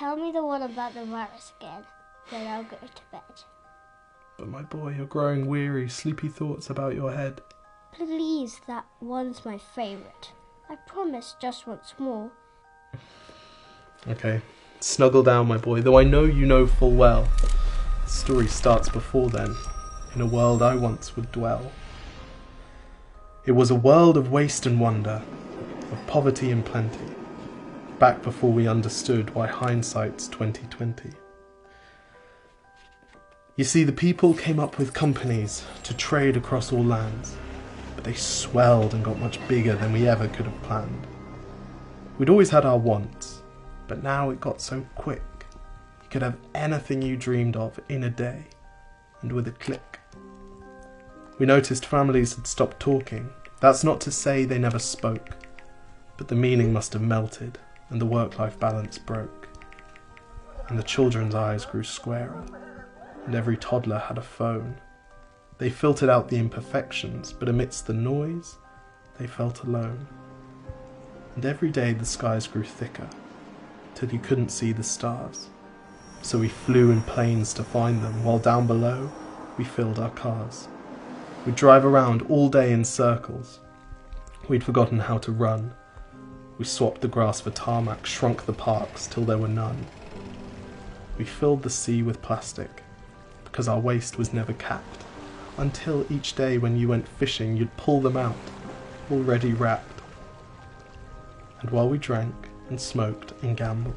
tell me the one about the virus again, then I'll go to bed. But my boy, you're growing weary, sleepy thoughts about your head. Please, that one's my favourite. I promise just once more. Okay, snuggle down, my boy, though I know you know full well. The story starts before then, in a world I once would dwell. It was a world of waste and wonder, of poverty and plenty, back before we understood why hindsight's 2020. You see, the people came up with companies to trade across all lands, but they swelled and got much bigger than we ever could have planned. We'd always had our wants, but now it got so quick. You could have anything you dreamed of in a day, and with a click. We noticed families had stopped talking. That's not to say they never spoke, but the meaning must have melted, and the work-life balance broke. And the children's eyes grew squarer, and every toddler had a phone. They filtered out the imperfections, but amidst the noise, they felt alone. And every day the skies grew thicker, till you couldn't see the stars. So we flew in planes to find them, while down below, we filled our cars. We'd drive around all day in circles. We'd forgotten how to run. We swapped the grass for tarmac, shrunk the parks till there were none. We filled the sea with plastic, because our waste was never capped, until each day when you went fishing you'd pull them out, already wrapped. And while we drank and smoked and gambled,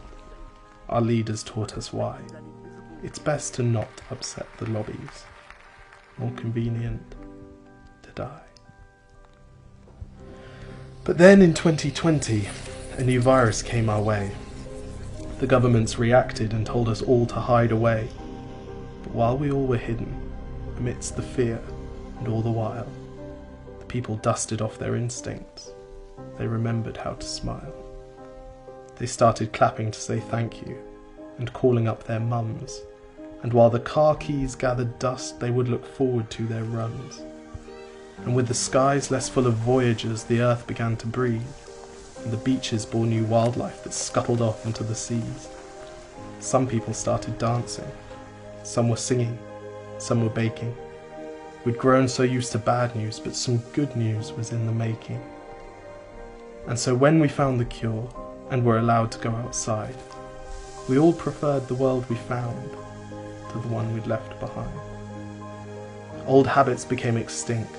our leaders taught us why. It's best to not upset the lobbies, more convenient to die. But then in 2020, a new virus came our way. The governments reacted and told us all to hide away. But while we all were hidden, amidst the fear and all the while, the people dusted off their instincts. They remembered how to smile. They started clapping to say thank you and calling up their mums. And while the car keys gathered dust, they would look forward to their runs. And with the skies less full of voyagers, the earth began to breathe, and the beaches bore new wildlife that scuttled off into the seas. Some people started dancing, some were singing, some were baking. We'd grown so used to bad news, but some good news was in the making. And so when we found the cure, and were allowed to go outside, we all preferred the world we found to the one we'd left behind. Old habits became extinct,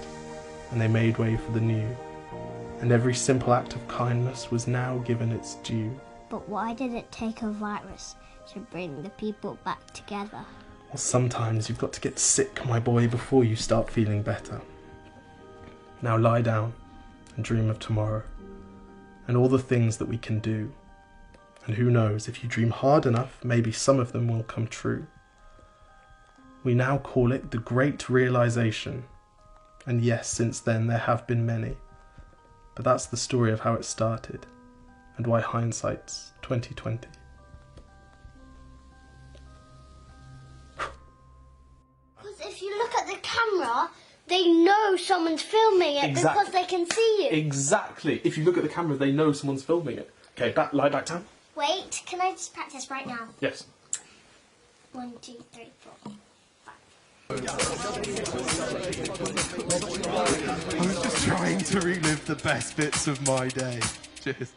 and they made way for the new, and every simple act of kindness was now given its due. But why did it take a virus to bring the people back together? Well, sometimes you've got to get sick, my boy, before you start feeling better. Now lie down and dream of tomorrow, and all the things that we can do. And who knows, if you dream hard enough, maybe some of them will come true. We now call it the Great Realization. And yes, since then there have been many. But that's the story of how it started, and why hindsight's 2020. Because if you look at the camera, they know someone's filming it because they can see you. Exactly. If you look at the camera, they know someone's filming it. Okay, lie back down. Wait, can I just practice right now? Yes. 1, 2, 3, 4. I was just trying to relive the best bits of my day. Cheers.